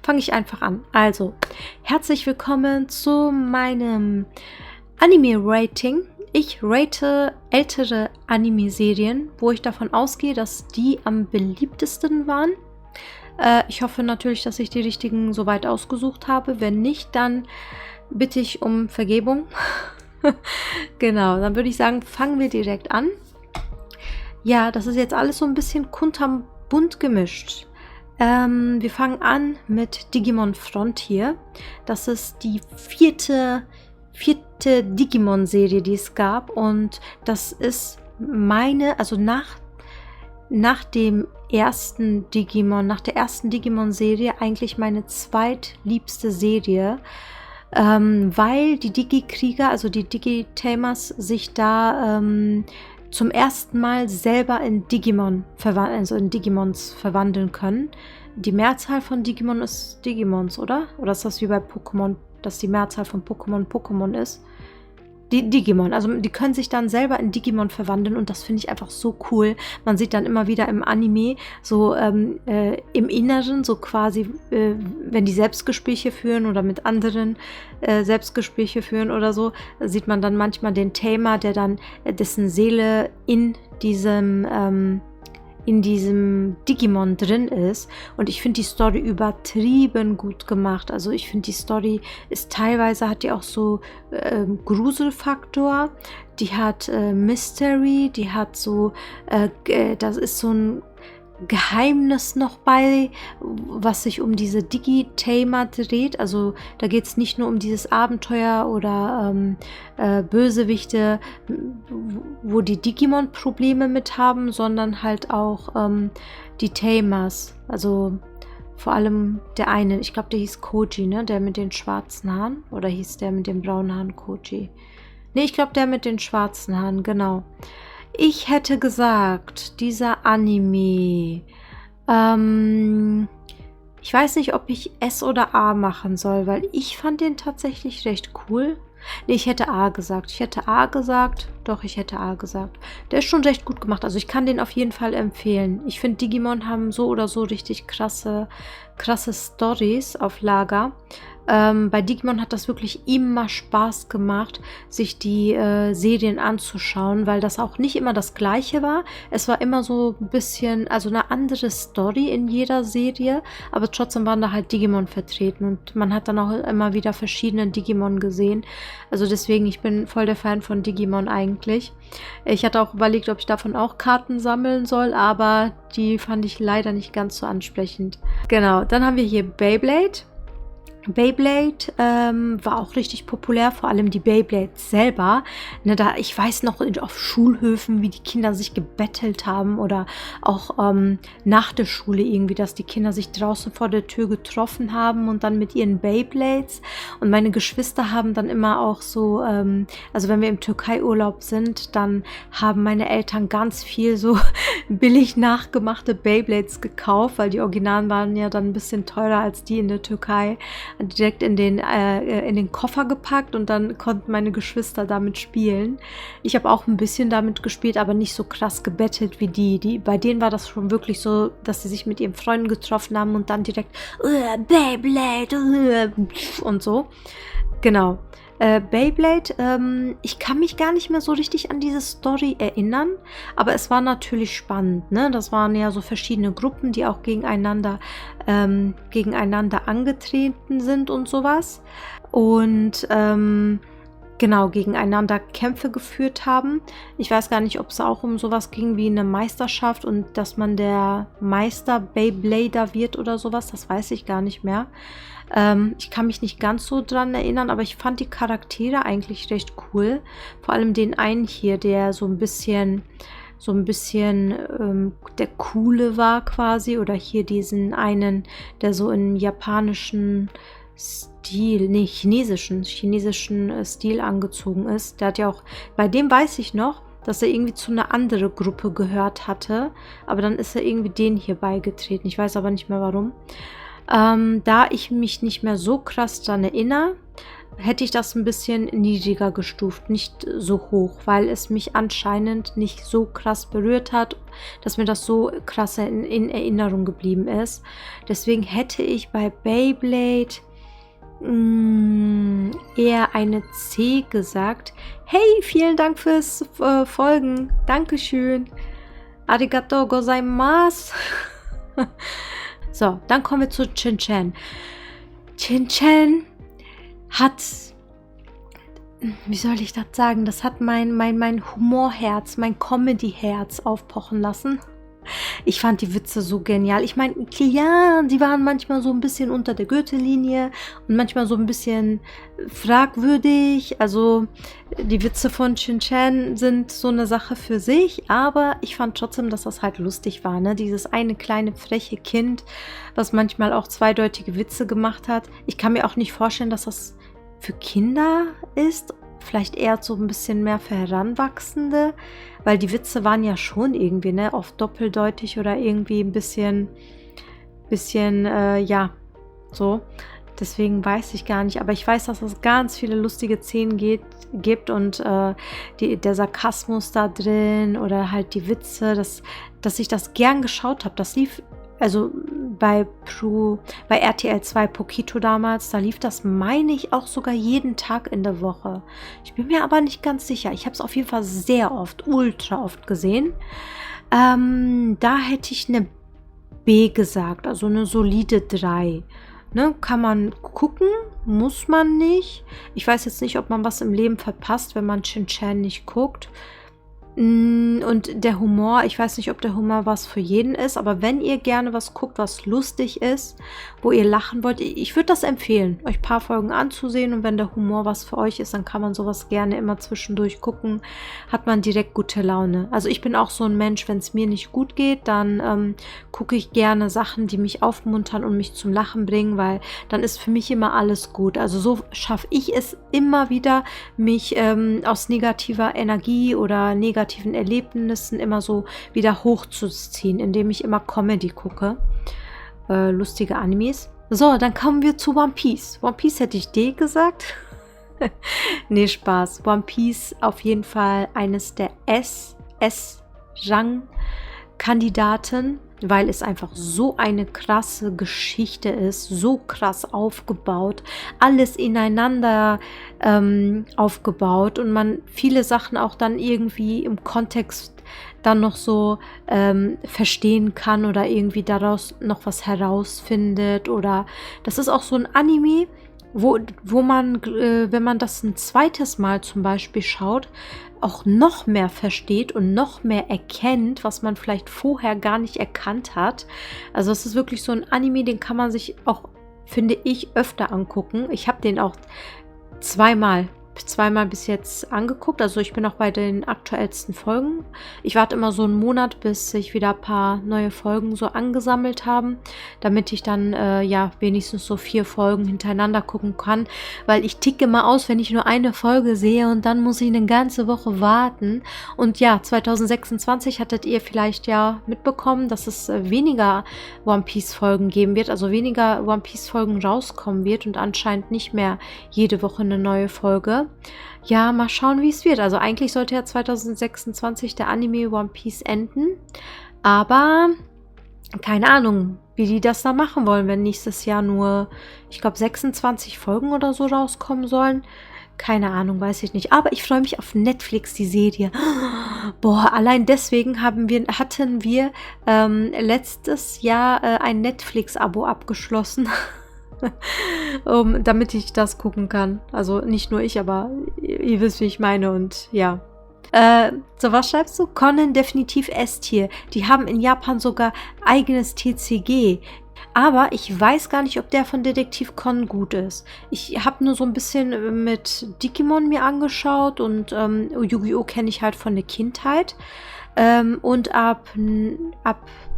fange ich einfach an. Also, herzlich willkommen zu meinem Anime-Rating. Ich rate ältere Anime-Serien, wo ich davon ausgehe, dass die am beliebtesten waren. Ich hoffe natürlich, dass ich die richtigen soweit ausgesucht habe. Wenn nicht, dann bitte ich um Vergebung. Genau, dann würde ich sagen, fangen wir direkt an. Ja, das ist jetzt alles so ein bisschen kunterbunt gemischt. Wir fangen an mit Digimon Frontier. Das ist die vierte Digimon-Serie, die es gab. Und das ist also nach dem ersten Digimon, nach der ersten Digimon-Serie eigentlich meine zweitliebste Serie. Weil die Digi-Krieger, also die Digi-Tamers, sich da zum ersten Mal selber in Digimons verwandeln können. Die Mehrzahl von Digimon ist Digimons, oder? Oder ist das wie bei Pokémon, dass die Mehrzahl von Pokémon ist? Die Digimon, also die können sich dann selber in Digimon verwandeln und das finde ich einfach so cool. Man sieht dann immer wieder im Anime so im Inneren, so quasi, wenn die Selbstgespräche führen oder mit anderen Selbstgespräche führen oder so, sieht man dann manchmal den Tamer, der dann dessen Seele in diesem Digimon drin ist. Und ich finde die Story übertrieben gut gemacht. Also ich finde die Story ist teilweise, hat die auch so Gruselfaktor. Die hat Mystery, die hat so, das ist so ein Geheimnis noch bei, was sich um diese Digi-Tamer dreht. Also da geht es nicht nur um dieses Abenteuer oder Bösewichte, wo die Digimon Probleme mit haben, sondern halt auch die Tamers. Also vor allem der eine, ich glaube, der hieß Koji, ne? Der mit den schwarzen Haaren. Oder hieß der mit den braunen Haaren Koji? Ne, ich glaube, der mit den schwarzen Haaren, genau. Ich hätte gesagt, dieser Anime, ich weiß nicht, ob ich S oder A machen soll, weil ich fand den tatsächlich recht cool. Nee, ich hätte A gesagt. Doch, ich hätte A gesagt. Der ist schon recht gut gemacht. Also ich kann den auf jeden Fall empfehlen. Ich finde, Digimon haben so oder so richtig krasse Storys auf Lager. Bei Digimon hat das wirklich immer Spaß gemacht, sich die Serien anzuschauen, weil das auch nicht immer das Gleiche war. Es war immer so ein bisschen, also eine andere Story in jeder Serie, aber trotzdem waren da halt Digimon vertreten und man hat dann auch immer wieder verschiedene Digimon gesehen. Also deswegen, ich bin voll der Fan von Digimon eigentlich. Ich hatte auch überlegt, ob ich davon auch Karten sammeln soll, aber die fand ich leider nicht ganz so ansprechend. Genau, dann haben wir hier Beyblade. Beyblade war auch richtig populär, vor allem die Beyblades selber. Ne, ich weiß noch auf Schulhöfen, wie die Kinder sich gebettelt haben oder auch nach der Schule irgendwie, dass die Kinder sich draußen vor der Tür getroffen haben und dann mit ihren Beyblades. Und meine Geschwister haben dann immer auch so, also wenn wir im Türkei-Urlaub sind, dann haben meine Eltern ganz viel so billig nachgemachte Beyblades gekauft, weil die Originalen waren ja dann ein bisschen teurer als die in der Türkei. Direkt in den Koffer gepackt und dann konnten meine Geschwister damit spielen. Ich habe auch ein bisschen damit gespielt, aber nicht so krass gebettelt wie die. Bei denen war das schon wirklich so, dass sie sich mit ihren Freunden getroffen haben und dann direkt Beyblade und so. Genau. Beyblade, ich kann mich gar nicht mehr so richtig an diese Story erinnern, aber es war natürlich spannend, ne? Das waren ja so verschiedene Gruppen, die auch gegeneinander angetreten sind und sowas. Und genau, gegeneinander Kämpfe geführt haben. Ich weiß gar nicht, ob es auch um sowas ging wie eine Meisterschaft und dass man der Meister Beyblader wird oder sowas, das weiß ich gar nicht mehr. Ich kann mich nicht ganz so dran erinnern, aber ich fand die Charaktere eigentlich recht cool. Vor allem den einen hier, der so ein bisschen der Coole war quasi. Oder hier diesen einen, der so im japanischen Stil, nee, chinesischen Stil angezogen ist. Der hat ja auch, bei dem weiß ich noch, dass er irgendwie zu einer anderen Gruppe gehört hatte. Aber dann ist er irgendwie denen hier beigetreten. Ich weiß aber nicht mehr warum. Da ich mich nicht mehr so krass dran erinnere, hätte ich das ein bisschen niedriger gestuft, nicht so hoch, weil es mich anscheinend nicht so krass berührt hat, dass mir das so krass in Erinnerung geblieben ist. Deswegen hätte ich bei Beyblade eher eine C gesagt. Hey, vielen Dank fürs Folgen. Dankeschön. Arigatou gozaimasu. So, dann kommen wir zu Chin-Chan. Chin-Chan hat, wie soll ich das sagen, das hat mein Humorherz, mein Comedy-Herz aufpochen lassen. Ich fand die Witze so genial. Ich meine, ja, die waren manchmal so ein bisschen unter der Gürtellinie und manchmal so ein bisschen fragwürdig. Also die Witze von Chin-Chan sind so eine Sache für sich, aber ich fand trotzdem, dass das halt lustig war, ne? Dieses eine kleine freche Kind, was manchmal auch zweideutige Witze gemacht hat. Ich kann mir auch nicht vorstellen, dass das für Kinder ist. Vielleicht eher so ein bisschen mehr für Heranwachsende, weil die Witze waren ja schon irgendwie, ne, oft doppeldeutig oder irgendwie ein bisschen, ja, so. Deswegen weiß ich gar nicht, aber ich weiß, dass es ganz viele lustige Szenen gibt und der Sarkasmus da drin oder halt die Witze, dass ich das gern geschaut habe. Das lief, also bei RTL 2 Pokito damals, da lief das, meine ich, auch sogar jeden Tag in der Woche. Ich bin mir aber nicht ganz sicher. Ich habe es auf jeden Fall sehr oft, ultra oft gesehen. Da hätte ich eine B gesagt, also eine solide 3. Ne, kann man gucken, muss man nicht. Ich weiß jetzt nicht, ob man was im Leben verpasst, wenn man Chin-Chan nicht guckt. Und der Humor, ich weiß nicht, ob der Humor was für jeden ist, aber wenn ihr gerne was guckt, was lustig ist, wo ihr lachen wollt, ich würde das empfehlen, euch ein paar Folgen anzusehen, und wenn der Humor was für euch ist, dann kann man sowas gerne immer zwischendurch gucken, hat man direkt gute Laune. Also ich bin auch so ein Mensch, wenn es mir nicht gut geht, dann gucke ich gerne Sachen, die mich aufmuntern und mich zum Lachen bringen, weil dann ist für mich immer alles gut. Also so schaffe ich es immer wieder, mich aus negativer Energie oder negativen Erlebnissen immer so wieder hochzuziehen, indem ich immer Comedy gucke. Lustige Animes. So, dann kommen wir zu One Piece. One Piece hätte ich D gesagt. Nee, Spaß. One Piece auf jeden Fall eines der S-Rang-Kandidaten, weil es einfach so eine krasse Geschichte ist, so krass aufgebaut, alles ineinander aufgebaut und man viele Sachen auch dann irgendwie im Kontext dann noch so verstehen kann oder irgendwie daraus noch was herausfindet, oder das ist auch so ein Anime, wo man, wenn man das ein zweites Mal zum Beispiel schaut, auch noch mehr versteht und noch mehr erkennt, was man vielleicht vorher gar nicht erkannt hat. Also es ist wirklich so ein Anime, den kann man sich auch, finde ich, öfter angucken. Ich habe den auch zweimal bis jetzt angeguckt. Also ich bin auch bei den aktuellsten Folgen. Ich warte immer so einen Monat, bis sich wieder ein paar neue Folgen so angesammelt haben, damit ich dann ja wenigstens so 4 Folgen hintereinander gucken kann, weil ich ticke mal aus, wenn ich nur eine Folge sehe und dann muss ich eine ganze Woche warten. Und ja, 2026 hattet ihr vielleicht ja mitbekommen, dass es weniger One Piece Folgen geben wird, also weniger One Piece Folgen rauskommen wird und anscheinend nicht mehr jede Woche eine neue Folge. Ja, mal schauen, wie es wird. Also eigentlich sollte ja 2026 der Anime One Piece enden. Aber keine Ahnung, wie die das da machen wollen, wenn nächstes Jahr nur, ich glaube, 26 Folgen oder so rauskommen sollen. Keine Ahnung, weiß ich nicht. Aber ich freue mich auf Netflix, die Serie. Boah, allein deswegen hatten wir letztes Jahr ein Netflix-Abo abgeschlossen. Damit ich das gucken kann. Also nicht nur ich, aber ihr wisst, wie ich meine, und ja. So, was schreibst du? Conan definitiv S-Tier. Die haben in Japan sogar eigenes TCG. Aber ich weiß gar nicht, ob der von Detektiv Conan gut ist. Ich habe nur so ein bisschen mit Digimon mir angeschaut und Yu-Gi-Oh! Kenne ich halt von der Kindheit. Und ab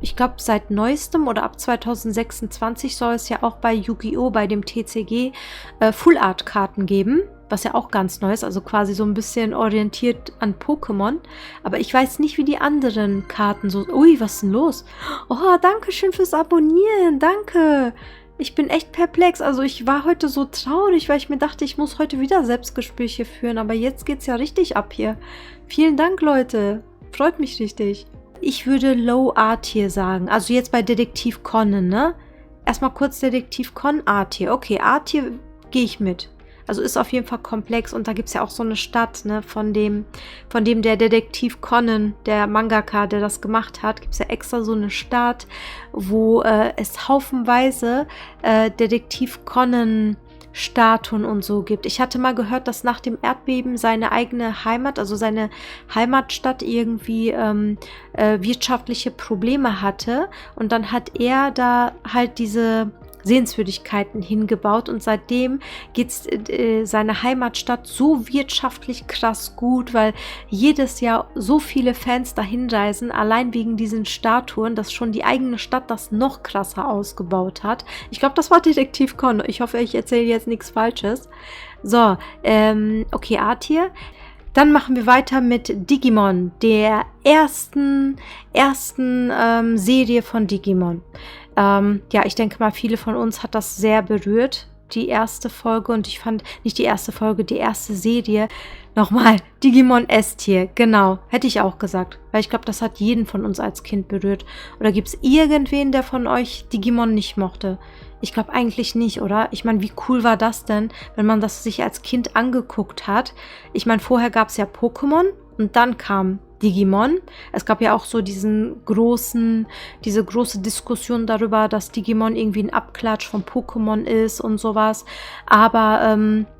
ich glaube, seit neuestem oder ab 2026 soll es ja auch bei Yu-Gi-Oh! Bei dem TCG Full-Art-Karten geben, was ja auch ganz neu ist, also quasi so ein bisschen orientiert an Pokémon. Aber ich weiß nicht, wie die anderen Karten so... Ui, was ist denn los? Oh, danke schön fürs Abonnieren, danke. Ich bin echt perplex. Also ich war heute so traurig, weil ich mir dachte, ich muss heute wieder Selbstgespräche führen. Aber jetzt geht's ja richtig ab hier. Vielen Dank, Leute. Freut mich richtig. Ich würde Low A-Tier sagen. Also jetzt bei Detektiv Conan, ne? Erstmal kurz Detektiv Conan, A-Tier. Okay, A-Tier gehe ich mit. Also ist auf jeden Fall komplex und da gibt es ja auch so eine Stadt, ne, von dem der Detektiv Conan, der Mangaka, der das gemacht hat, gibt es ja extra so eine Stadt, wo es haufenweise Detektiv Conan Statuen und so gibt. Ich hatte mal gehört, dass nach dem Erdbeben seine eigene Heimat, also seine Heimatstadt irgendwie wirtschaftliche Probleme hatte und dann hat er da halt diese Sehenswürdigkeiten hingebaut und seitdem geht es seine Heimatstadt so wirtschaftlich krass gut, weil jedes Jahr so viele Fans dahin reisen, allein wegen diesen Statuen, dass schon die eigene Stadt das noch krasser ausgebaut hat. Ich glaube, das war Detektiv Conan. Ich hoffe, ich erzähle jetzt nichts Falsches. So, okay, A-Tier. Dann machen wir weiter mit Digimon, der ersten Serie von Digimon. Ja, ich denke mal, viele von uns hat das sehr berührt, die erste Folge. Und ich fand, nicht die erste Folge, die erste Serie. Nochmal, Digimon S-Tier, genau, hätte ich auch gesagt. Weil ich glaube, das hat jeden von uns als Kind berührt. Oder gibt es irgendwen, der von euch Digimon nicht mochte? Ich glaube eigentlich nicht, oder? Ich meine, wie cool war das denn, wenn man das sich als Kind angeguckt hat? Ich meine, vorher gab es ja Pokémon und dann kam Digimon. Es gab ja auch so diese große Diskussion darüber, dass Digimon irgendwie ein Abklatsch von Pokémon ist und sowas. Aber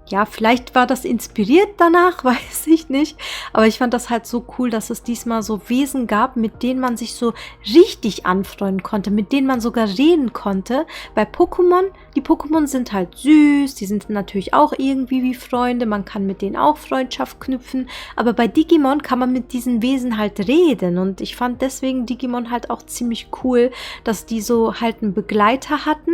ja, vielleicht war das inspiriert danach, weiß ich nicht. Aber ich fand das halt so cool, dass es diesmal so Wesen gab, mit denen man sich so richtig anfreunden konnte, mit denen man sogar reden konnte. Bei Pokémon, die Pokémon sind halt süß, die sind natürlich auch irgendwie wie Freunde, man kann mit denen auch Freundschaft knüpfen. Aber bei Digimon kann man mit diesen Wesen halt reden. Und ich fand deswegen Digimon halt auch ziemlich cool, dass die so halt einen Begleiter hatten,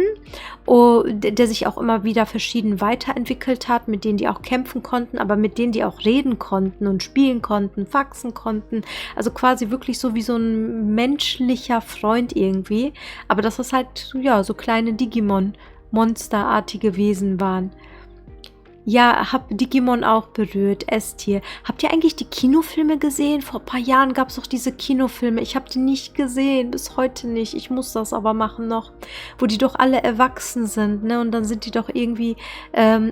der sich auch immer wieder verschieden weiterentwickelt hat, mit denen die auch kämpfen konnten, aber mit denen die auch reden konnten und spielen konnten, faxen konnten. Also quasi wirklich so wie so ein menschlicher Freund irgendwie. Aber dass das halt, ja, so kleine Digimon-monsterartige Wesen waren. Ja, hab Digimon auch berührt, S-Tier. Habt ihr eigentlich die Kinofilme gesehen? Vor ein paar Jahren gab es doch diese Kinofilme. Ich habe die nicht gesehen, bis heute nicht. Ich muss das aber machen noch. Wo die doch alle erwachsen sind, ne? Und dann sind die doch irgendwie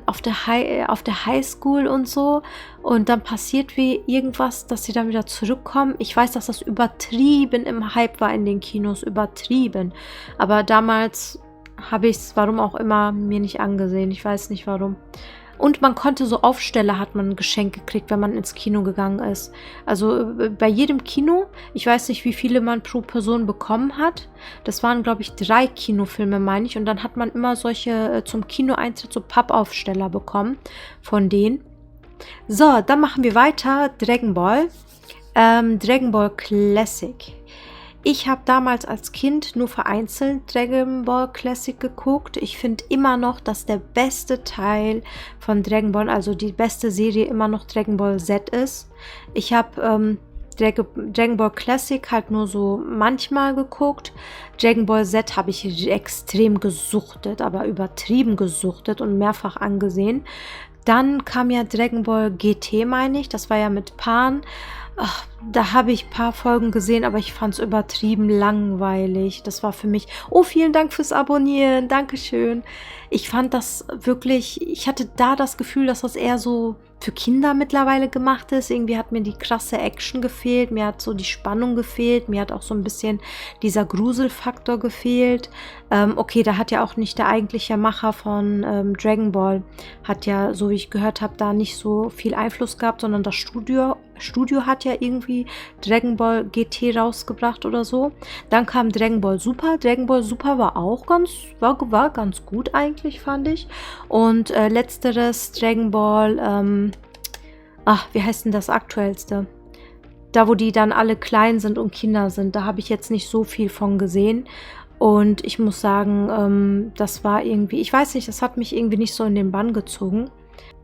auf der Highschool und so. Und dann passiert wie irgendwas, dass sie dann wieder zurückkommen. Ich weiß, dass das übertrieben im Hype war in den Kinos. Übertrieben. Aber damals habe ich es, warum auch immer, mir nicht angesehen. Ich weiß nicht warum. Und man konnte so Aufsteller, hat man ein Geschenk gekriegt, wenn man ins Kino gegangen ist. Also bei jedem Kino, ich weiß nicht, wie viele man pro Person bekommen hat. Das waren, glaube ich, 3 Kinofilme, meine ich. Und dann hat man immer solche zum Kinoeintritt so Pappaufsteller bekommen von denen. So, dann machen wir weiter. Dragon Ball. Dragon Ball Classic. Ich habe damals als Kind nur vereinzelt Dragon Ball Classic geguckt. Ich finde immer noch, dass der beste Teil von Dragon Ball, also die beste Serie, immer noch Dragon Ball Z ist. Ich habe Dragon Ball Classic halt nur so manchmal geguckt. Dragon Ball Z habe ich extrem gesuchtet, aber übertrieben gesuchtet und mehrfach angesehen. Dann kam ja Dragon Ball GT, meine ich. Das war ja mit Pan. Ach, da habe ich ein paar Folgen gesehen, aber ich fand es übertrieben langweilig. Das war für mich... Oh, vielen Dank fürs Abonnieren. Dankeschön. Ich fand das wirklich... Ich hatte da das Gefühl, dass das eher so für Kinder mittlerweile gemacht ist. Irgendwie hat mir die krasse Action gefehlt. Mir hat so die Spannung gefehlt. Mir hat auch so ein bisschen dieser Gruselfaktor gefehlt. Okay, da hat ja auch nicht der eigentliche Macher von Dragon Ball, hat ja, so wie ich gehört habe, da nicht so viel Einfluss gehabt, sondern das Studio hat ja irgendwie Dragon Ball GT rausgebracht oder so. Dann kam Dragon Ball Super. Dragon Ball Super war auch war ganz gut eigentlich, fand ich. Und letzteres Dragon Ball, wie heißt denn das aktuellste? Da, wo die dann alle klein sind und Kinder sind, da habe ich jetzt nicht so viel von gesehen. Und ich muss sagen, das war irgendwie, ich weiß nicht, das hat mich irgendwie nicht so in den Bann gezogen.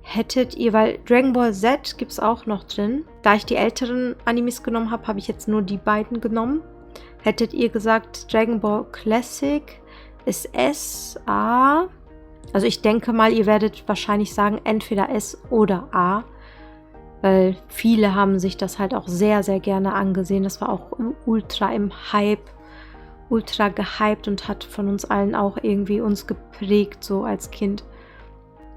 Hättet ihr, weil Dragon Ball Z gibt es auch noch drin. Da ich die älteren Animes genommen habe, habe ich jetzt nur die beiden genommen. Hättet ihr gesagt Dragon Ball Classic ist S, A. Also ich denke mal, ihr werdet wahrscheinlich sagen, entweder S oder A. Weil viele haben sich das halt auch sehr, sehr gerne angesehen. Das war auch ultra im Hype, ultra gehypt und hat von uns allen auch irgendwie uns geprägt, so als Kind.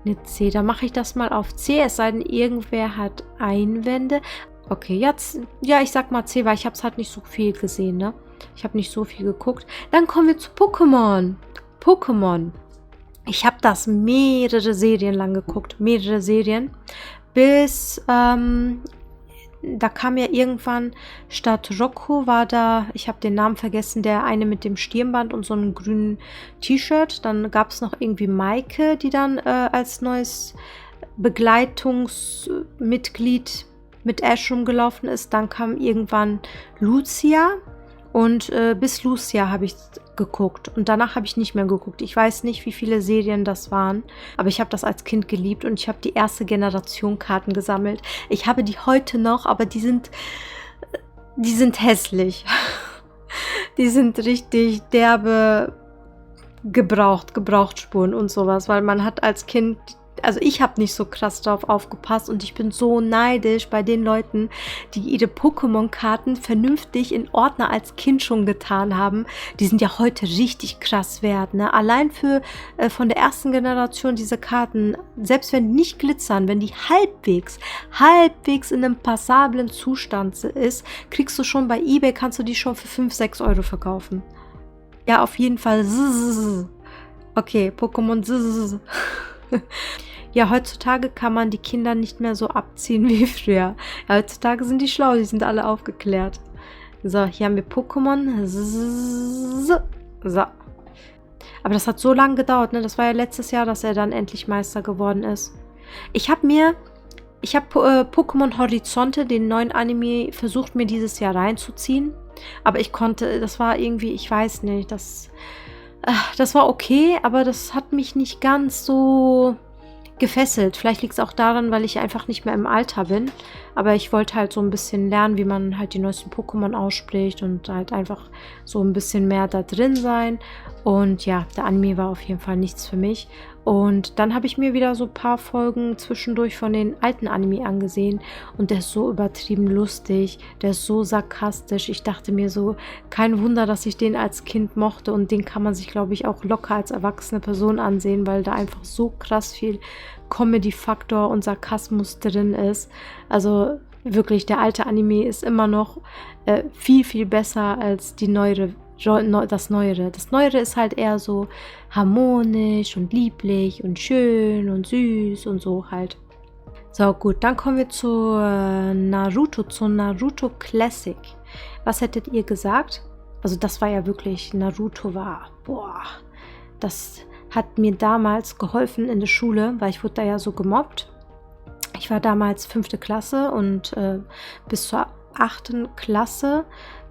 Eine C, da mache ich das mal auf C, es sei denn, irgendwer hat Einwände. Okay, jetzt, ja, ich sag mal C, weil ich habe es halt nicht so viel gesehen, ne? Ich habe nicht so viel geguckt. Dann kommen wir zu Pokémon. Pokémon. Ich habe das mehrere Serien lang geguckt, mehrere Serien. Bis, da kam ja irgendwann statt Rocco war da, ich habe den Namen vergessen, der eine mit dem Stirnband und so einem grünen T-Shirt. Dann gab es noch irgendwie Maike, die dann als neues Begleitungsmitglied mit Ash rumgelaufen ist. Dann kam irgendwann Lucia und bis Lucia habe ich geguckt und danach habe ich nicht mehr geguckt. Ich weiß nicht, wie viele Serien das waren, aber ich habe das als Kind geliebt und ich habe die erste Generation Karten gesammelt. Ich habe die heute noch, aber die sind hässlich. Die sind richtig derbe Gebrauchtspuren und sowas, weil man hat als Kind, also ich habe nicht so krass drauf aufgepasst und ich bin so neidisch bei den Leuten, die ihre Pokémon-Karten vernünftig in Ordner als Kind schon getan haben. Die sind ja heute richtig krass wert, ne? Allein für von der ersten Generation diese Karten, selbst wenn die nicht glitzern, wenn die halbwegs in einem passablen Zustand ist, kriegst du schon bei eBay, kannst du die schon für 5, 6 Euro verkaufen. Ja, auf jeden Fall. Okay, Pokémon. Ja, heutzutage kann man die Kinder nicht mehr so abziehen wie früher. Ja, heutzutage sind die schlau, die sind alle aufgeklärt. So, hier haben wir Pokémon. So. Aber das hat so lange gedauert, ne? Das war ja letztes Jahr, dass er dann endlich Meister geworden ist. Ich habe Pokémon Horizonte, den neuen Anime, versucht mir dieses Jahr reinzuziehen. Aber ich konnte, das war irgendwie, ich weiß nicht, das war okay, aber das hat mich nicht ganz so gefesselt. Vielleicht liegt es auch daran, weil ich einfach nicht mehr im Alter bin. Aber ich wollte halt so ein bisschen lernen, wie man halt die neuesten Pokémon ausspricht und halt einfach so ein bisschen mehr da drin sein. Und ja, der Anime war auf jeden Fall nichts für mich. Und dann habe ich mir wieder so ein paar Folgen zwischendurch von den alten Anime angesehen. Und der ist so übertrieben lustig, der ist so sarkastisch. Ich dachte mir so, kein Wunder, dass ich den als Kind mochte. Und den kann man sich, glaube ich, auch locker als erwachsene Person ansehen, weil da einfach so krass viel Comedy-Faktor und Sarkasmus drin ist. Also wirklich, der alte Anime ist immer noch viel, viel besser als die das Neuere. Das Neuere ist halt eher so harmonisch und lieblich und schön und süß und so halt. So, gut, dann kommen wir zu Naruto Classic. Was hättet ihr gesagt? Also das war ja wirklich, Naruto war, boah, das hat mir damals geholfen in der Schule, weil ich wurde da ja so gemobbt. Ich war damals 5. Klasse und bis zur 8. Klasse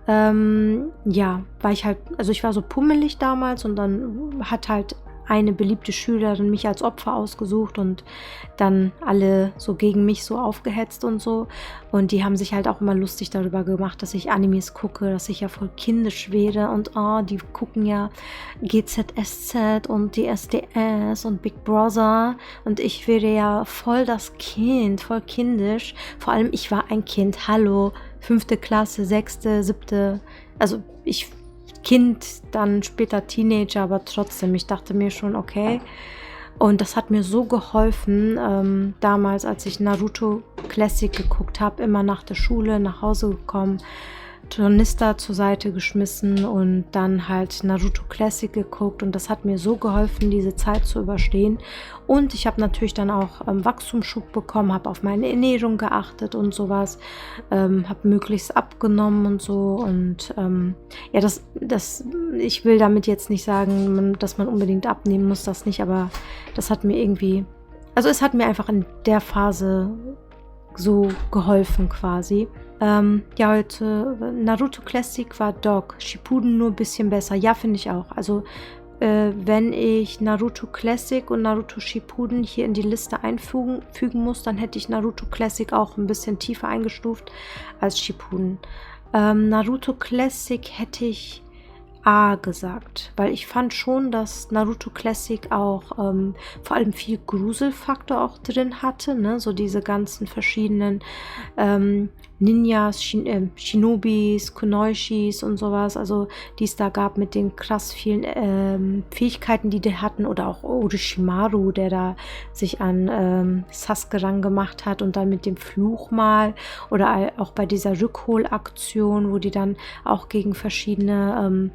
ja, war ich halt, also ich war so pummelig damals und dann hat halt eine beliebte Schülerin mich als Opfer ausgesucht und dann alle so gegen mich so aufgehetzt und so. Und die haben sich halt auch immer lustig darüber gemacht, dass ich Animes gucke, dass ich ja voll kindisch wäre und die gucken ja GZSZ und DSDS und Big Brother und ich wäre ja voll das Kind, voll kindisch. Vor allem ich war ein Kind, hallo, 5. Klasse, 6., 7., also ich Kind, dann später Teenager, aber trotzdem, ich dachte mir schon, okay. Und das hat mir so geholfen, damals, als ich Naruto Classic geguckt habe, immer nach der Schule nach Hause gekommen, Tornister zur Seite geschmissen und dann halt Naruto Classic geguckt und das hat mir so geholfen, diese Zeit zu überstehen. Und ich habe natürlich dann auch Wachstumsschub bekommen, habe auf meine Ernährung geachtet und sowas, habe möglichst abgenommen und so und ja, ich will damit jetzt nicht sagen, dass man unbedingt abnehmen muss, das nicht, aber das hat mir irgendwie, also es hat mir einfach in der Phase so geholfen quasi. Ja, heute Naruto Classic war Dog, Shippuden nur ein bisschen besser. Ja, finde ich auch. Also, wenn ich Naruto Classic und Naruto Shippuden hier in die Liste fügen muss, dann hätte ich Naruto Classic auch ein bisschen tiefer eingestuft als Shippuden. Naruto Classic hätte ich A gesagt, weil ich fand schon, dass Naruto Classic auch vor allem viel Gruselfaktor auch drin hatte, ne? So diese ganzen verschiedenen Ninjas, Shinobis, Kunoishis und sowas, also die es da gab mit den krass vielen Fähigkeiten, die hatten, oder auch Orochimaru, der da sich an Sasuke rangemacht hat und dann mit dem Fluch mal, oder auch bei dieser Rückholaktion, wo die dann auch gegen verschiedene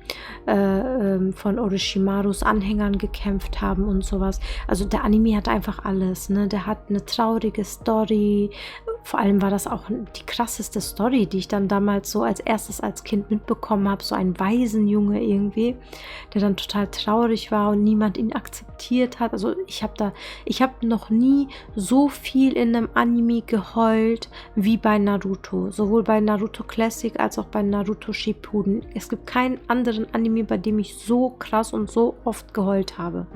von Orochimarus Anhängern gekämpft haben und sowas. Also der Anime hat einfach alles, ne? Der hat eine traurige Story. Vor allem war das auch die krasseste Story, die ich dann damals so als erstes als Kind mitbekommen habe. So ein Waisenjunge irgendwie, der dann total traurig war und niemand ihn akzeptiert hat. Also ich habe noch nie so viel in einem Anime geheult wie bei Naruto. Sowohl bei Naruto Classic als auch bei Naruto Shippuden. Es gibt keinen anderen Anime, bei dem ich so krass und so oft geheult habe.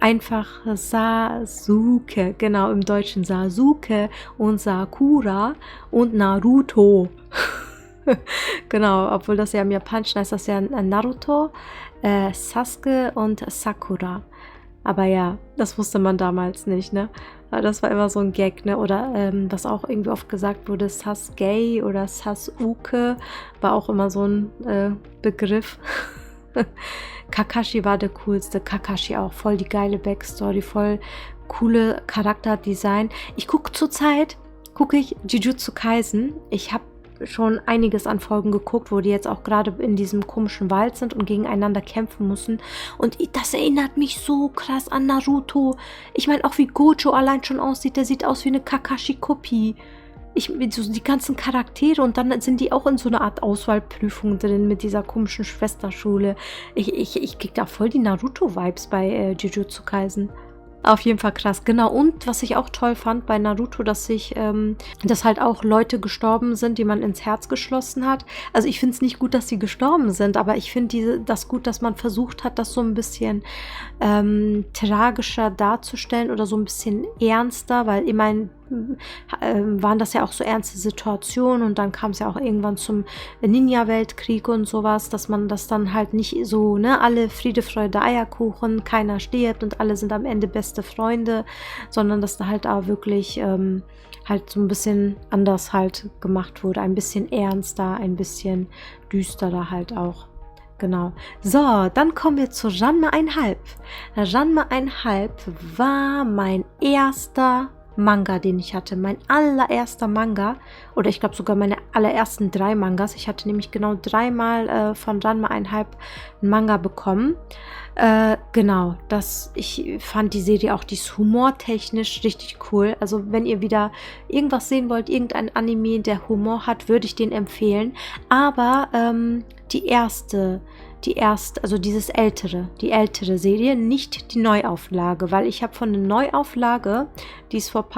Einfach Sasuke, genau, im Deutschen Sasuke und Sakura und Naruto. Genau, obwohl das ja im Japanischen heißt das ja Naruto, Sasuke und Sakura. Aber ja, das wusste man damals nicht, ne? Das war immer so ein Gag, ne? Oder was auch irgendwie oft gesagt wurde, Sasuke oder Sasuke, war auch immer so ein Begriff. Kakashi war der coolste. Kakashi auch voll die geile Backstory, voll coole Charakterdesign. Zurzeit gucke ich Jujutsu Kaisen. Ich habe schon einiges an Folgen geguckt, wo die jetzt auch gerade in diesem komischen Wald sind und gegeneinander kämpfen müssen. Und das erinnert mich so krass an Naruto. Ich meine, auch wie Gojo allein schon aussieht, der sieht aus wie eine Kakashi-Kopie. So die ganzen Charaktere, und dann sind die auch in so einer Art Auswahlprüfung drin mit dieser komischen Schwesterschule. Ich krieg da voll die Naruto-Vibes bei Jujutsu Kaisen. Auf jeden Fall krass, genau. Und was ich auch toll fand bei Naruto, dass halt auch Leute gestorben sind, die man ins Herz geschlossen hat. Also ich finde es nicht gut, dass sie gestorben sind, aber ich finde das gut, dass man versucht hat, das so ein bisschen tragischer darzustellen oder so ein bisschen ernster, weil ich meine, waren das ja auch so ernste Situationen, und dann kam es ja auch irgendwann zum Ninja-Weltkrieg und sowas, dass man das dann halt nicht so, ne, alle Friede, Freude, Eierkuchen, keiner stirbt und alle sind am Ende beste Freunde, sondern dass da halt auch wirklich halt so ein bisschen anders halt gemacht wurde, ein bisschen ernster, ein bisschen düsterer halt auch. Genau. So, dann kommen wir zu Ranma 1,5. Ranma 1,5 war mein erster Manga, den ich hatte. Mein allererster Manga. Oder ich glaube sogar meine allerersten 3 Mangas. Ich hatte nämlich genau 3-mal von Ranma 1,5 einen Manga bekommen. Genau, ich fand die Serie auch, die ist humortechnisch richtig cool. Also wenn ihr wieder irgendwas sehen wollt, irgendein Anime, der Humor hat, würde ich den empfehlen. Aber die erste, also die ältere Serie, nicht die Neuauflage, weil ich habe von der Neuauflage, die vor ein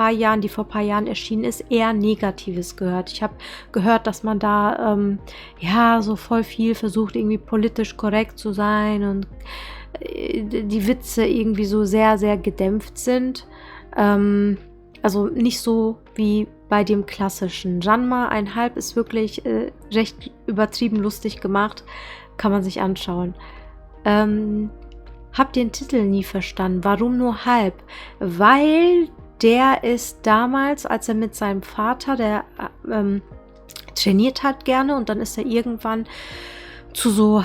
paar Jahren erschienen ist, eher Negatives gehört. Ich habe gehört, dass man da so voll viel versucht, irgendwie politisch korrekt zu sein und die Witze irgendwie so sehr, sehr gedämpft sind. Also nicht so wie bei dem klassischen. Ranma 1,5 ist wirklich recht übertrieben lustig gemacht. Kann man sich anschauen. Hab den Titel nie verstanden. Warum nur halb? Weil der ist damals, als er mit seinem Vater, der trainiert hat gerne, und dann ist er irgendwann zu so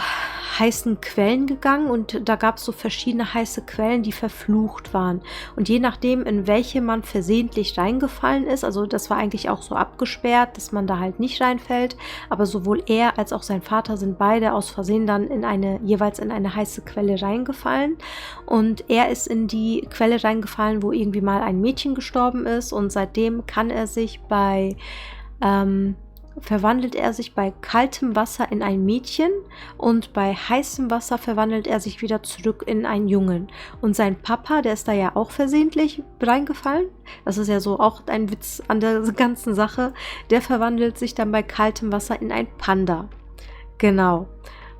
heißen Quellen gegangen, und da gab es so verschiedene heiße Quellen, die verflucht waren, und je nachdem, in welche man versehentlich reingefallen ist, also das war eigentlich auch so abgesperrt, dass man da halt nicht reinfällt, aber sowohl er als auch sein Vater sind beide aus Versehen dann jeweils in eine heiße Quelle reingefallen, und er ist in die Quelle reingefallen, wo irgendwie mal ein Mädchen gestorben ist, und seitdem verwandelt er sich bei kaltem Wasser in ein Mädchen, und bei heißem Wasser verwandelt er sich wieder zurück in einen Jungen. Und sein Papa, der ist da ja auch versehentlich reingefallen, das ist ja so auch ein Witz an der ganzen Sache, der verwandelt sich dann bei kaltem Wasser in ein Panda. Genau.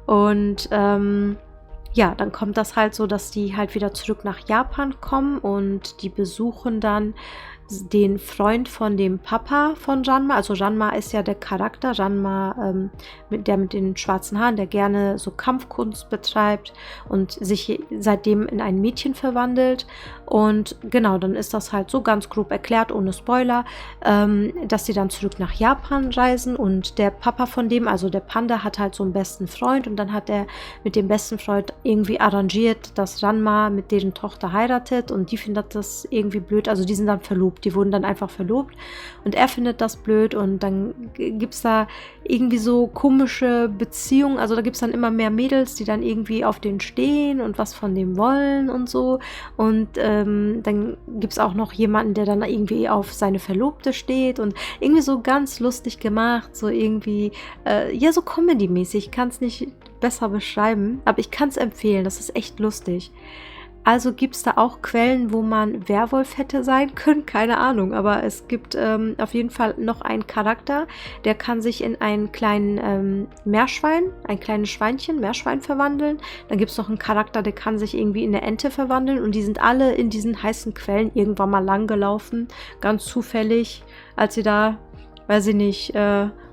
Und dann kommt das halt so, dass die halt wieder zurück nach Japan kommen, und die besuchen dann den Freund von dem Papa von Ranma. Also Ranma ist ja der Charakter, Ranma, der mit den schwarzen Haaren, der gerne so Kampfkunst betreibt und sich seitdem in ein Mädchen verwandelt. Und genau, dann ist das halt so ganz grob erklärt, ohne Spoiler, dass sie dann zurück nach Japan reisen und der Papa von dem, also der Panda, hat halt so einen besten Freund und dann hat er mit dem besten Freund irgendwie arrangiert, dass Ranma mit deren Tochter heiratet und die findet das irgendwie blöd, also die sind dann verlobt, die wurden dann einfach verlobt und er findet das blöd und dann gibt es da irgendwie so komische Beziehungen, also da gibt es dann immer mehr Mädels, die dann irgendwie auf den stehen und was von dem wollen und so und dann gibt es auch noch jemanden, der dann irgendwie auf seine Verlobte steht und irgendwie so ganz lustig gemacht, so irgendwie, ja, so Comedy-mäßig, ich kann es nicht besser beschreiben, aber ich kann es empfehlen, das ist echt lustig. Also gibt es da auch Quellen, wo man Werwolf hätte sein können, keine Ahnung, aber es gibt auf jeden Fall noch einen Charakter, der kann sich in einen kleinen Meerschwein, ein kleines Schweinchen, Meerschwein verwandeln. Dann gibt es noch einen Charakter, der kann sich irgendwie in eine Ente verwandeln und die sind alle in diesen heißen Quellen irgendwann mal lang gelaufen, ganz zufällig, als sie da, weiß ich nicht,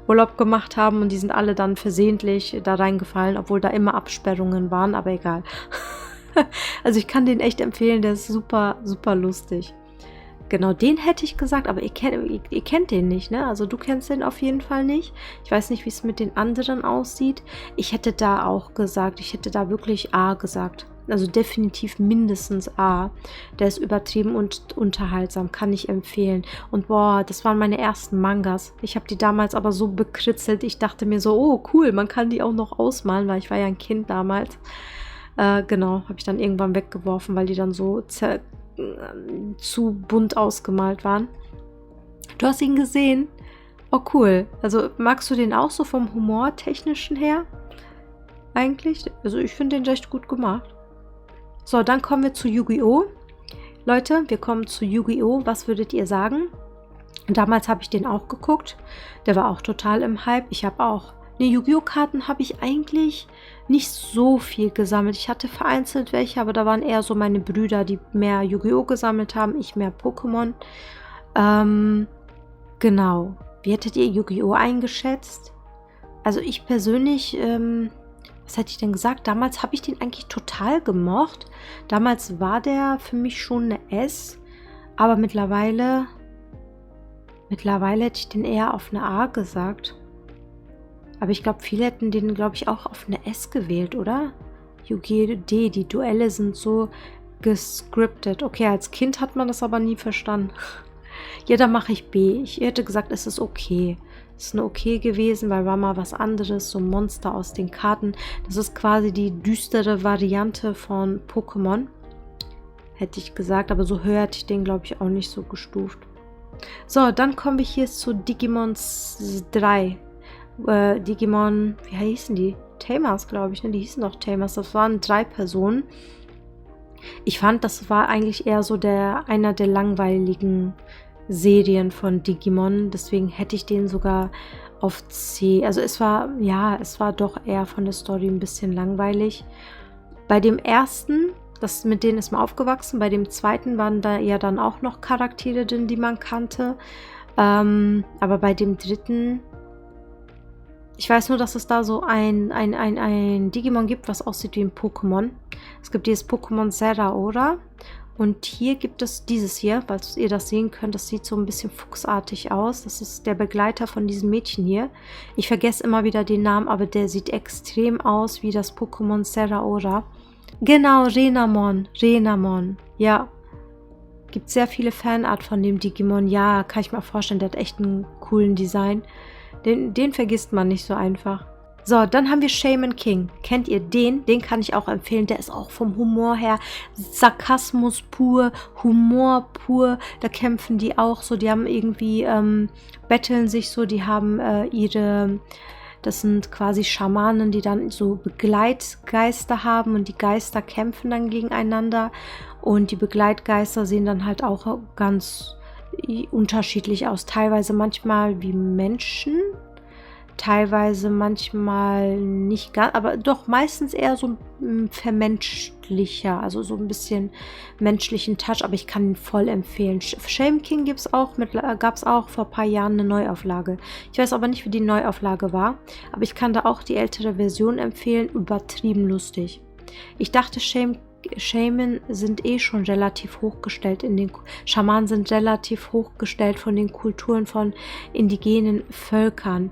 Urlaub gemacht haben und die sind alle dann versehentlich da reingefallen, obwohl da immer Absperrungen waren, aber egal. Also ich kann den echt empfehlen, der ist super, super lustig. Genau, den hätte ich gesagt, aber ihr kennt den nicht, ne? Also du kennst den auf jeden Fall nicht. Ich weiß nicht, wie es mit den anderen aussieht. Ich hätte da auch gesagt, ich hätte da wirklich A gesagt. Also definitiv mindestens A. Der ist übertrieben und unterhaltsam, kann ich empfehlen. Und boah, das waren meine ersten Mangas. Ich habe die damals aber so bekritzelt. Ich dachte mir so, oh cool, man kann die auch noch ausmalen, weil ich war ja ein Kind damals. Genau, habe ich dann irgendwann weggeworfen, weil die dann so zu bunt ausgemalt waren. Du hast ihn gesehen? Oh cool. Also magst du den auch so vom Humortechnischen her? Eigentlich? Also ich finde den recht gut gemacht. So, dann kommen wir zu Yu-Gi-Oh! Leute, wir kommen zu Yu-Gi-Oh! Was würdet ihr sagen? Damals habe ich den auch geguckt. Der war auch total im Hype. Ich habe auch Yu-Gi-Oh! Karten habe ich eigentlich nicht so viel gesammelt. Ich hatte vereinzelt welche, aber da waren eher so meine Brüder, die mehr Yu-Gi-Oh! Gesammelt haben, ich mehr Pokémon. Genau. Wie hättet ihr Yu-Gi-Oh! Eingeschätzt? Also ich persönlich, was hätte ich denn gesagt? Damals habe ich den eigentlich total gemocht. Damals war der für mich schon eine S, aber mittlerweile hätte ich den eher auf eine A gesagt. Aber ich glaube, viele hätten den, glaube ich, auch auf eine S gewählt, oder? Yu-Gi-Oh! D, die Duelle sind so gescriptet. Okay, als Kind hat man das aber nie verstanden. Ja, dann mache ich B. Ich hätte gesagt, es ist okay. Es ist eine okay gewesen, weil war mal was anderes, so Monster aus den Karten. Das ist quasi die düstere Variante von Pokémon. Hätte ich gesagt, aber so höher hätte ich den, glaube ich, auch nicht so gestuft. So, dann kommen wir hier zu Digimon 3. Digimon, wie hießen die? Tamers, glaube ich, ne? Die hießen doch Tamers. Das waren 3 Personen. Ich fand, das war eigentlich eher so einer der langweiligen Serien von Digimon. Deswegen hätte ich den sogar auf C. Also es war doch eher von der Story ein bisschen langweilig. Bei dem ersten, mit denen ist man aufgewachsen. Bei dem zweiten waren da ja dann auch noch Charaktere drin, die man kannte. Aber bei dem dritten, ich weiß nur, dass es da so ein Digimon gibt, was aussieht wie ein Pokémon. Es gibt dieses Pokémon Zeraora. Und hier gibt es dieses hier, weil ihr das sehen könnt, das sieht so ein bisschen fuchsartig aus. Das ist der Begleiter von diesem Mädchen hier. Ich vergesse immer wieder den Namen, aber der sieht extrem aus wie das Pokémon Zeraora. Genau, Renamon. Ja. Gibt sehr viele Fanart von dem Digimon. Ja, kann ich mir vorstellen, der hat echt einen coolen Design. Den vergisst man nicht so einfach. So, dann haben wir Shaman King. Kennt ihr den? Den kann ich auch empfehlen. Der ist auch vom Humor her Sarkasmus pur, Humor pur. Da kämpfen die auch so. Die haben irgendwie, betteln sich so. Die haben das sind quasi Schamanen, die dann so Begleitgeister haben. Und die Geister kämpfen dann gegeneinander. Und die Begleitgeister sehen dann halt auch ganz unterschiedlich aus. Teilweise manchmal wie Menschen. teilweise manchmal nicht ganz, aber doch meistens eher so vermenschlicher, also so ein bisschen menschlichen Touch, aber ich kann ihn voll empfehlen. Shame King gab es auch vor ein paar Jahren eine Neuauflage. Ich weiß aber nicht, wie die Neuauflage war, aber ich kann da auch die ältere Version empfehlen, übertrieben lustig. Ich dachte, Schamanen sind schon relativ hochgestellt Schamanen sind relativ hochgestellt von den Kulturen von indigenen Völkern.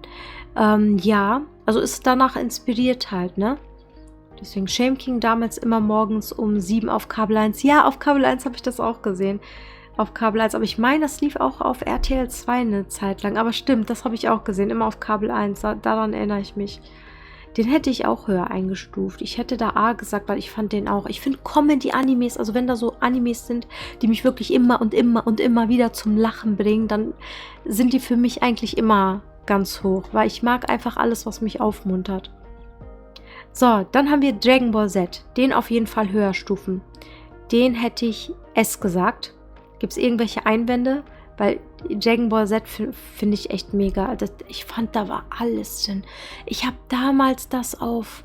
Ja, also ist danach inspiriert halt, ne? Deswegen Shame King damals immer morgens um 7 auf Kabel 1. Ja, auf Kabel 1 habe ich das auch gesehen. Auf Kabel 1. Aber ich meine, das lief auch auf RTL 2 eine Zeit lang. Aber stimmt, das habe ich auch gesehen. Immer auf Kabel 1. Daran erinnere ich mich. Den hätte ich auch höher eingestuft. Ich hätte da A gesagt, weil ich fand den auch. Ich finde Comedy-Animes, also wenn da so Animes sind, die mich wirklich immer und immer und immer wieder zum Lachen bringen, dann sind die für mich eigentlich immer ganz hoch, weil ich mag einfach alles, was mich aufmuntert. So, dann haben wir Dragon Ball Z. Den auf jeden Fall höher stufen. Den hätte ich S gesagt. Gibt es irgendwelche Einwände? Weil Dragon Ball Z finde ich echt mega. Ich fand, da war alles drin. Ich habe damals das auf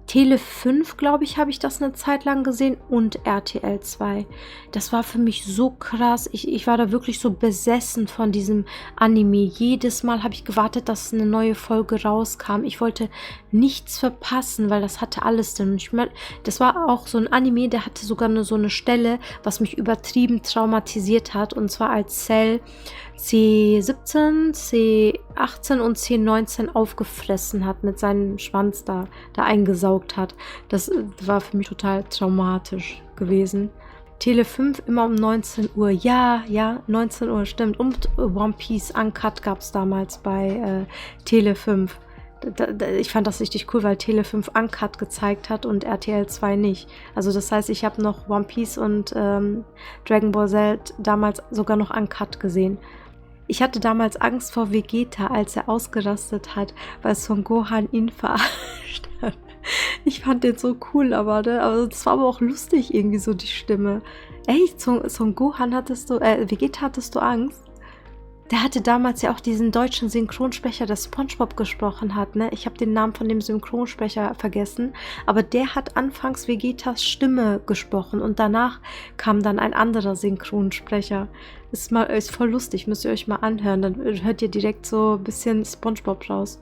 Tele 5, glaube ich, habe ich das eine Zeit lang gesehen und RTL 2. Das war für mich so krass. Ich war da wirklich so besessen von diesem Anime. Jedes Mal habe ich gewartet, dass eine neue Folge rauskam. Ich wollte nichts verpassen, weil das hatte alles drin. Das war auch so ein Anime, der hatte sogar so eine Stelle, was mich übertrieben traumatisiert hat. Und zwar als Cell C17, C18 und C19 aufgefressen hat, mit seinem Schwanz da eingesaugt hat. Das war für mich total traumatisch gewesen. Tele 5 immer um 19 Uhr. Ja, 19 Uhr, stimmt. Und One Piece Uncut gab es damals bei Tele 5. Ich fand das richtig cool, weil Tele 5 Uncut gezeigt hat und RTL 2 nicht. Also das heißt, ich habe noch One Piece und Dragon Ball Z damals sogar noch Uncut gesehen. Ich hatte damals Angst vor Vegeta, als er ausgerastet hat, weil Son Gohan ihn verarscht hat. Ich fand den so cool, aber das war aber auch lustig, irgendwie so die Stimme. Echt, Son Gohan Vegeta hattest du Angst? Der hatte damals ja auch diesen deutschen Synchronsprecher, der SpongeBob gesprochen hat, ne? Ich habe den Namen von dem Synchronsprecher vergessen, aber der hat anfangs Vegetas Stimme gesprochen und danach kam dann ein anderer Synchronsprecher. Ist voll lustig, müsst ihr euch mal anhören, dann hört ihr direkt so ein bisschen SpongeBob raus.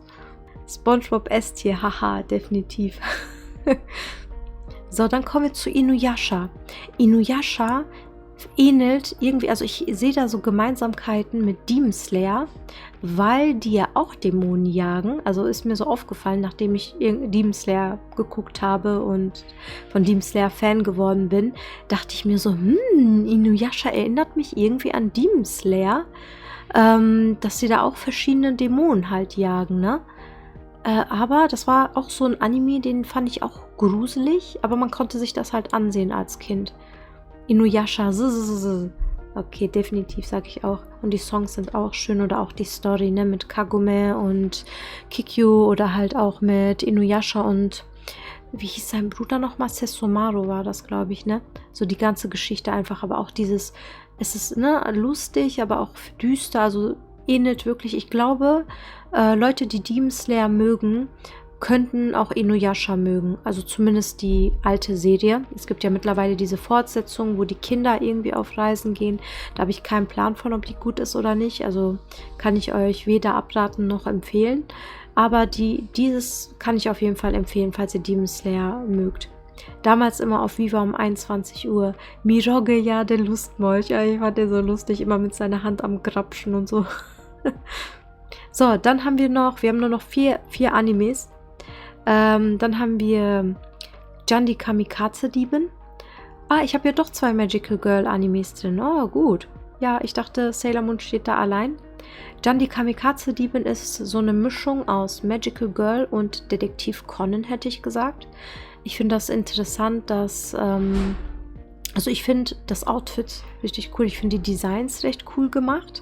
SpongeBob S-Tier, haha, definitiv. So, dann kommen wir zu Inuyasha. Inuyasha ähnelt irgendwie, also ich sehe da so Gemeinsamkeiten mit Demon Slayer, weil die ja auch Dämonen jagen. Also ist mir so aufgefallen, nachdem ich Demon Slayer geguckt habe und von Demon Slayer Fan geworden bin, dachte ich mir so, Inuyasha erinnert mich irgendwie an Demon Slayer, dass sie da auch verschiedene Dämonen halt jagen, ne? Aber das war auch so ein Anime, den fand ich auch gruselig, aber man konnte sich das halt ansehen als Kind. Inuyasha, okay, definitiv, sage ich auch. Und die Songs sind auch schön oder auch die Story, ne, mit Kagome und Kikyo oder halt auch mit Inuyasha und wie hieß sein Bruder nochmal? Sesshomaru war das, glaube ich, ne? So die ganze Geschichte einfach, aber auch es ist, ne, lustig, aber auch düster, also ähnelt wirklich, ich glaube, Leute, die Demon Slayer mögen, könnten auch Inuyasha mögen, also zumindest die alte Serie. Es gibt ja mittlerweile diese Fortsetzung, wo die Kinder irgendwie auf Reisen gehen. Da habe ich keinen Plan von, ob die gut ist oder nicht. Also kann ich euch weder abraten noch empfehlen. Aber dieses kann ich auf jeden Fall empfehlen, falls ihr Demon Slayer mögt. Damals immer auf Viva um 21 Uhr. Miroge, ja, der Lustmolch. Ja, ich fand den so lustig, immer mit seiner Hand am Grapschen und so. So, dann haben wir nur noch vier Animes. Dann haben wir Jan die Kamikaze-Diebin. Ich habe ja doch 2 Magical Girl Animes drin. Oh, gut. Ja, ich dachte, Sailor Moon steht da allein. Jan die Kamikaze-Diebin ist so eine Mischung aus Magical Girl und Detektiv Conan, hätte ich gesagt. Ich finde das interessant, dass also ich finde das Outfit richtig cool. Ich finde die Designs recht cool gemacht.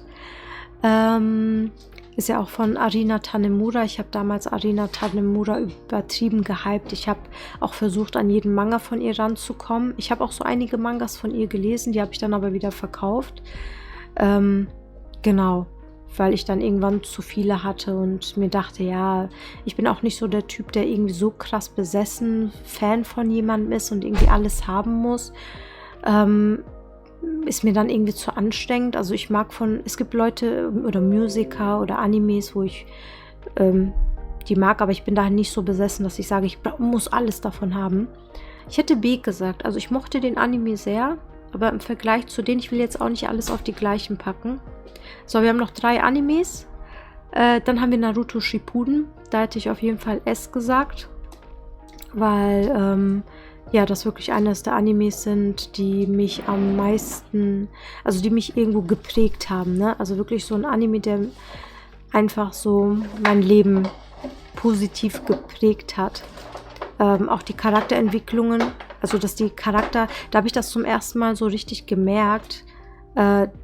Ist ja auch von Arina Tanemura. Ich habe damals Arina Tanemura übertrieben gehypt. Ich habe auch versucht, an jeden Manga von ihr ranzukommen. Ich habe auch so einige Mangas von ihr gelesen, die habe ich dann aber wieder verkauft. Genau. weil ich dann irgendwann zu viele hatte und mir dachte, ja, ich bin auch nicht so der Typ, der irgendwie so krass besessen Fan von jemandem ist und irgendwie alles haben muss. Ist mir dann irgendwie zu anstrengend. Also ich mag es gibt Leute oder Musiker oder Animes, wo ich die mag, aber ich bin da nicht so besessen, dass ich sage, ich muss alles davon haben. Ich hätte B gesagt. Also ich mochte den Anime sehr, aber im Vergleich zu denen, ich will jetzt auch nicht alles auf die gleichen packen. So, wir haben noch 3 Animes. Dann haben wir Naruto Shippuden. Da hätte ich auf jeden Fall S gesagt, weil ja, das wirklich eines der Animes sind, die mich am meisten, also die mich irgendwo geprägt haben, ne? Also wirklich so ein Anime, der einfach so mein Leben positiv geprägt hat. Auch die Charakterentwicklungen, also dass die Charakter, da habe ich das zum ersten Mal so richtig gemerkt,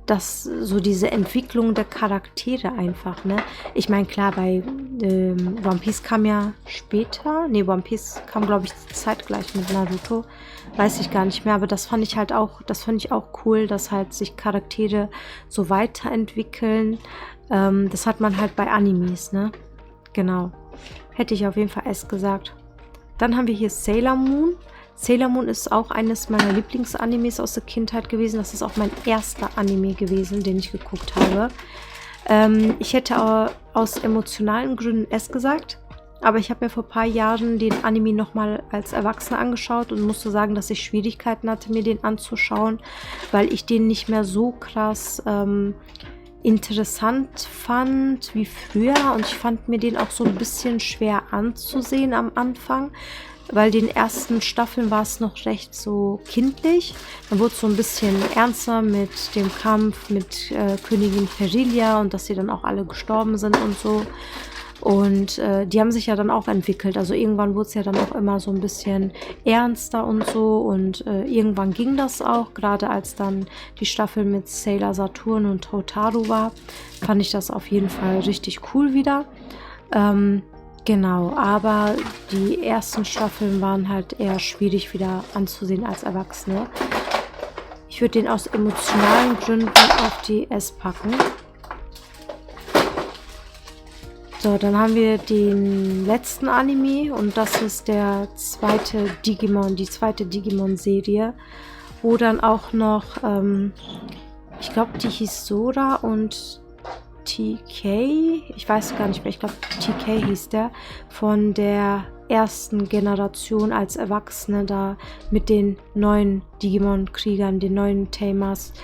dass so diese Entwicklung der Charaktere einfach, ne? Ich meine, klar, bei One Piece kam ja später, ne, One Piece kam, glaube ich, zeitgleich mit Naruto, weiß ich gar nicht mehr, aber das fand ich halt auch, das fand ich auch cool, dass halt sich Charaktere so weiterentwickeln. Das hat man halt bei Animes, ne? Genau. Hätte ich auf jeden Fall S gesagt. Dann haben wir hier Sailor Moon. Sailor Moon ist auch eines meiner Lieblingsanimes aus der Kindheit gewesen. Das ist auch mein erster Anime gewesen, den ich geguckt habe. Ich hätte aus emotionalen Gründen S gesagt, aber ich habe mir vor ein paar Jahren den Anime nochmal als Erwachsene angeschaut und musste sagen, dass ich Schwierigkeiten hatte, mir den anzuschauen, weil ich den nicht mehr so krass interessant fand wie früher, und ich fand mir den auch so ein bisschen schwer anzusehen am Anfang, weil den ersten Staffeln war es noch recht so kindlich. Dann wurde es so ein bisschen ernster mit dem Kampf mit Königin Perilia und dass sie dann auch alle gestorben sind und so. Und die haben sich ja dann auch entwickelt. Also irgendwann wurde es ja dann auch immer so ein bisschen ernster und so. Und irgendwann ging das auch. Gerade als dann die Staffel mit Sailor Saturn und Hotaru war, fand ich das auf jeden Fall richtig cool wieder. Genau, aber die ersten Staffeln waren halt eher schwierig wieder anzusehen als Erwachsene. Ich würde den aus emotionalen Gründen auf die S packen. So, dann haben wir den letzten Anime und das ist der zweite Digimon, die zweite Digimon-Serie, wo dann auch noch, ich glaube, die hieß Sora und TK, ich weiß gar nicht mehr, ich glaube TK hieß der, von der ersten Generation als Erwachsene da mit den neuen Digimon-Kriegern, den neuen Tamers,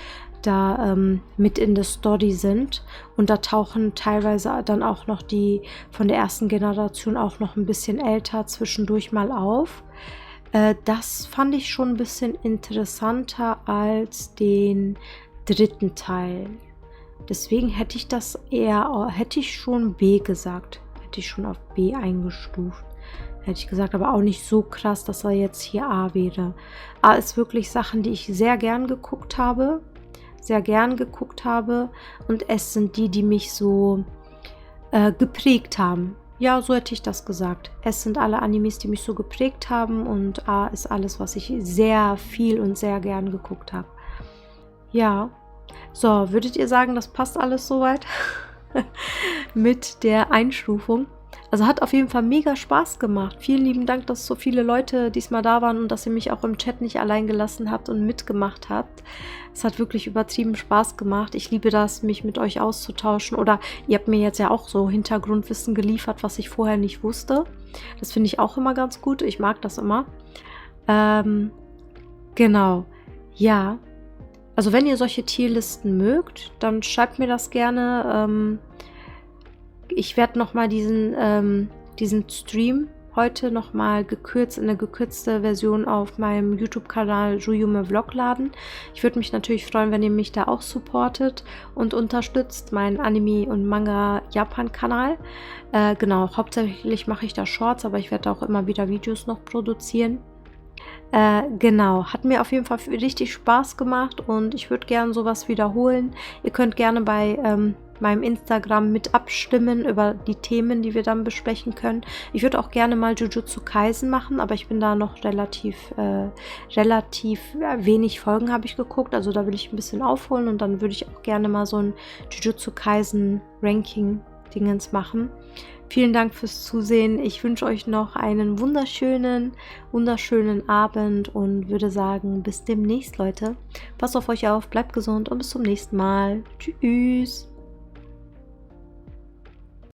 da mit in der Story sind, und da tauchen teilweise dann auch noch die von der ersten Generation auch noch ein bisschen älter zwischendurch mal auf. Das fand ich schon ein bisschen interessanter als den dritten Teil. Deswegen hätte ich schon B gesagt. Hätte ich schon auf B eingestuft. Hätte ich gesagt, aber auch nicht so krass, dass er jetzt hier A wäre. A ist wirklich Sachen, die ich sehr gern geguckt habe. Und S sind die, die mich so geprägt haben. Ja, so hätte ich das gesagt. S sind alle Animes, die mich so geprägt haben, und A ist alles, was ich sehr viel und sehr gern geguckt habe. Ja. So, würdet ihr sagen, das passt alles soweit mit der Einstufung? Also hat auf jeden Fall mega Spaß gemacht. Vielen lieben Dank, dass so viele Leute diesmal da waren und dass ihr mich auch im Chat nicht allein gelassen habt und mitgemacht habt. Es hat wirklich übertrieben Spaß gemacht. Ich liebe das, mich mit euch auszutauschen. Oder ihr habt mir jetzt ja auch so Hintergrundwissen geliefert, was ich vorher nicht wusste. Das finde ich auch immer ganz gut. Ich mag das immer. Genau. Ja. Also wenn ihr solche Tierlisten mögt, dann schreibt mir das gerne. Ich werde nochmal diesen Stream heute nochmal in eine gekürzte Version auf meinem YouTube-Kanal Juyume Vlog laden. Ich würde mich natürlich freuen, wenn ihr mich da auch supportet und unterstützt, meinen Anime- und Manga-Japan-Kanal. Genau, hauptsächlich mache ich da Shorts, aber ich werde auch immer wieder Videos noch produzieren. Genau, hat mir auf jeden Fall richtig Spaß gemacht und ich würde gerne sowas wiederholen. Ihr könnt gerne bei meinem Instagram mit abstimmen über die Themen, die wir dann besprechen können. Ich würde auch gerne mal Jujutsu Kaisen machen, aber ich bin da noch relativ wenig Folgen habe ich geguckt. Also da will ich ein bisschen aufholen und dann würde ich auch gerne mal so ein Jujutsu Kaisen Ranking-Dingens machen. Vielen Dank fürs Zusehen. Ich wünsche euch noch einen wunderschönen Abend und würde sagen, bis demnächst, Leute. Passt auf euch auf, bleibt gesund und bis zum nächsten Mal. Tschüss.